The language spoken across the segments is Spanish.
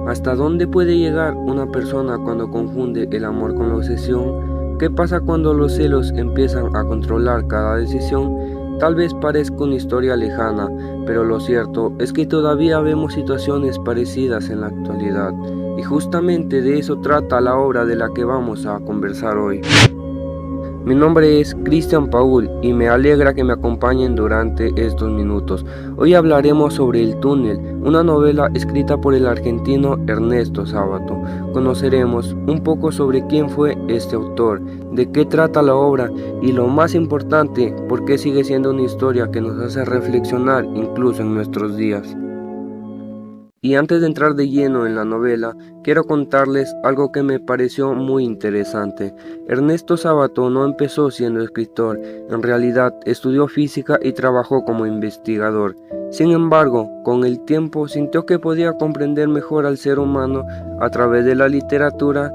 ¿Hasta dónde puede llegar una persona cuando confunde el amor con la obsesión? ¿Qué pasa cuando los celos empiezan a controlar cada decisión? Tal vez parezca una historia lejana, pero lo cierto es que todavía vemos situaciones parecidas en la actualidad. Y justamente de eso trata la obra de la que vamos a conversar hoy. Mi nombre es Cristian Paul y me alegra que me acompañen durante estos minutos. Hoy hablaremos sobre El túnel, una novela escrita por el argentino Ernesto Sábato. Conoceremos un poco sobre quién fue este autor, de qué trata la obra y, lo más importante, por qué sigue siendo una historia que nos hace reflexionar incluso en nuestros días. Y antes de entrar de lleno en la novela, quiero contarles algo que me pareció muy interesante. Ernesto Sábato no empezó siendo escritor, en realidad estudió física y trabajó como investigador. Sin embargo, con el tiempo sintió que podía comprender mejor al ser humano a través de la literatura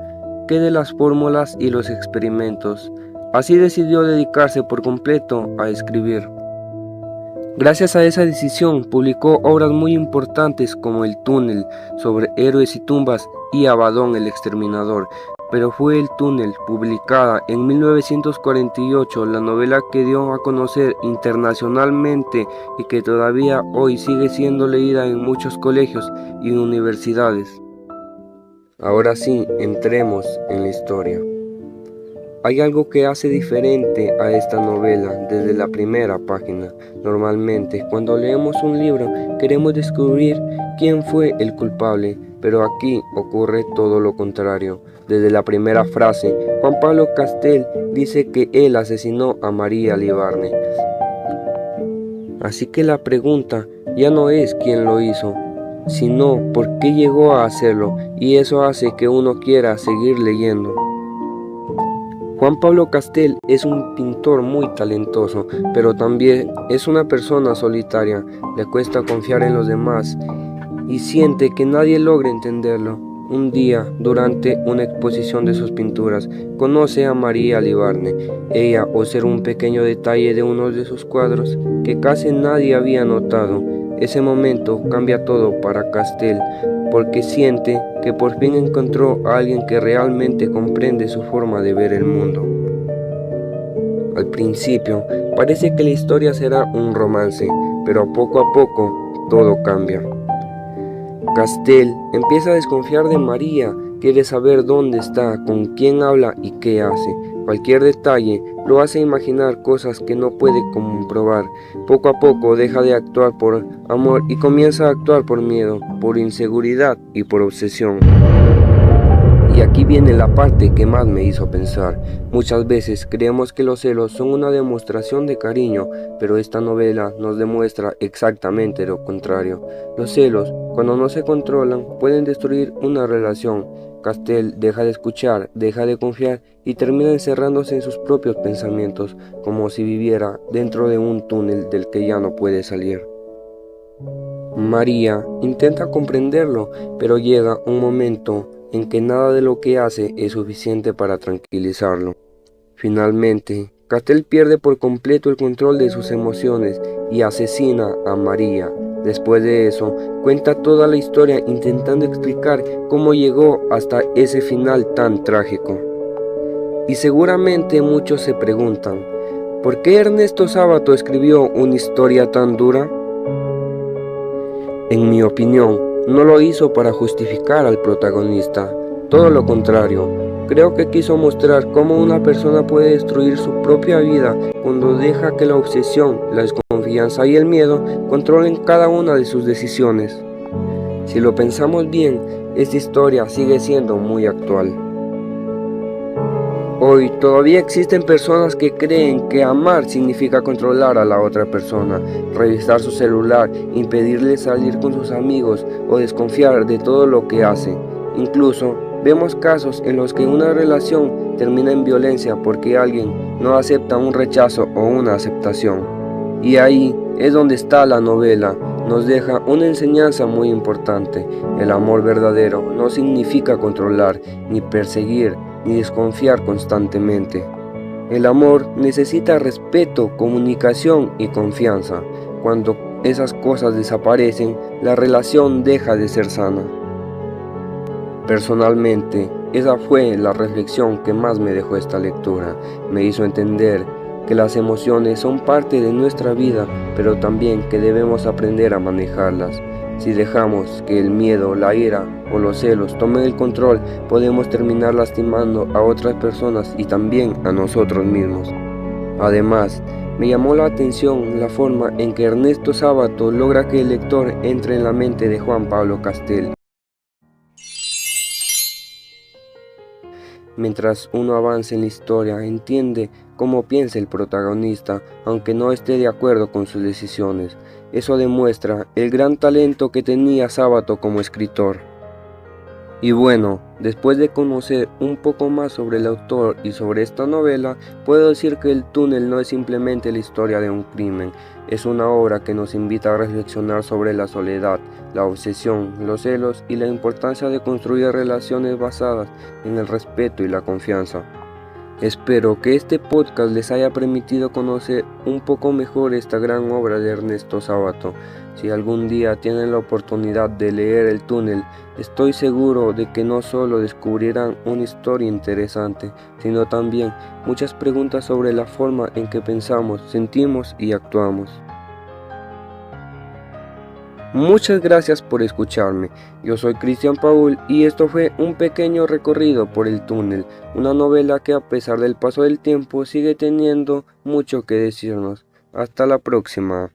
que de las fórmulas y los experimentos. Así decidió dedicarse por completo a escribir. Gracias a esa decisión publicó obras muy importantes como El túnel, sobre héroes y tumbas, y Abadón el exterminador. Pero fue El túnel, publicada en 1948, la novela que dio a conocer internacionalmente y que todavía hoy sigue siendo leída en muchos colegios y universidades. Ahora sí, entremos en la historia. Hay algo que hace diferente a esta novela desde la primera página. Normalmente, cuando leemos un libro, queremos descubrir quién fue el culpable, pero aquí ocurre todo lo contrario. Desde la primera frase, Juan Pablo Castel dice que él asesinó a María Libarne. Así que la pregunta ya no es quién lo hizo, sino por qué llegó a hacerlo, y eso hace que uno quiera seguir leyendo. Juan Pablo Castel es un pintor muy talentoso, pero también es una persona solitaria. Le cuesta confiar en los demás y siente que nadie logra entenderlo. Un día, durante una exposición de sus pinturas, conoce a María Libarne. Ella observa un pequeño detalle de uno de sus cuadros que casi nadie había notado. Ese momento cambia todo para Castel, porque siente que por fin encontró a alguien que realmente comprende su forma de ver el mundo. Al principio parece que la historia será un romance, pero poco a poco todo cambia. Castel empieza a desconfiar de María, quiere saber dónde está, con quién habla y qué hace. Cualquier detalle lo hace imaginar cosas que no puede comprobar. Poco a poco deja de actuar por amor y comienza a actuar por miedo, por inseguridad y por obsesión. Y aquí viene la parte que más me hizo pensar. Muchas veces creemos que los celos son una demostración de cariño, pero esta novela nos demuestra exactamente lo contrario. Los celos, cuando no se controlan, pueden destruir una relación. Castel deja de escuchar, deja de confiar y termina encerrándose en sus propios pensamientos, como si viviera dentro de un túnel del que ya no puede salir. María intenta comprenderlo, pero llega un momento en que nada de lo que hace es suficiente para tranquilizarlo. Finalmente, Castel pierde por completo el control de sus emociones y asesina a María. Después de eso, cuenta toda la historia intentando explicar cómo llegó hasta ese final tan trágico. Y seguramente muchos se preguntan, ¿por qué Ernesto Sábato escribió una historia tan dura? En mi opinión, no lo hizo para justificar al protagonista, todo lo contrario. Creo que quiso mostrar cómo una persona puede destruir su propia vida cuando deja que la obsesión, la desconfianza y el miedo controlen cada una de sus decisiones. Si lo pensamos bien, esta historia sigue siendo muy actual. Hoy todavía existen personas que creen que amar significa controlar a la otra persona, revisar su celular, impedirle salir con sus amigos o desconfiar de todo lo que hace. Incluso vemos casos en los que una relación termina en violencia porque alguien no acepta un rechazo o una aceptación. Y ahí es donde está la novela. Nos deja una enseñanza muy importante. El amor verdadero no significa controlar, ni perseguir, ni desconfiar constantemente. El amor necesita respeto, comunicación y confianza. Cuando esas cosas desaparecen, la relación deja de ser sana. Personalmente, esa fue la reflexión que más me dejó esta lectura. Me hizo entender que las emociones son parte de nuestra vida, pero también que debemos aprender a manejarlas. Si dejamos que el miedo, la ira o los celos tomen el control, podemos terminar lastimando a otras personas y también a nosotros mismos. Además, me llamó la atención la forma en que Ernesto Sábato logra que el lector entre en la mente de Juan Pablo Castel. Mientras uno avanza en la historia, entiende cómo piensa el protagonista, aunque no esté de acuerdo con sus decisiones. Eso demuestra el gran talento que tenía Sábato como escritor. Y bueno, después de conocer un poco más sobre el autor y sobre esta novela, puedo decir que El túnel no es simplemente la historia de un crimen, es una obra que nos invita a reflexionar sobre la soledad, la obsesión, los celos y la importancia de construir relaciones basadas en el respeto y la confianza. Espero que este podcast les haya permitido conocer un poco mejor esta gran obra de Ernesto Sábato. Si algún día tienen la oportunidad de leer El túnel, estoy seguro de que no solo descubrirán una historia interesante, sino también muchas preguntas sobre la forma en que pensamos, sentimos y actuamos. Muchas gracias por escucharme. Yo soy Cristian Paul y esto fue un pequeño recorrido por El túnel, una novela que a pesar del paso del tiempo sigue teniendo mucho que decirnos. Hasta la próxima.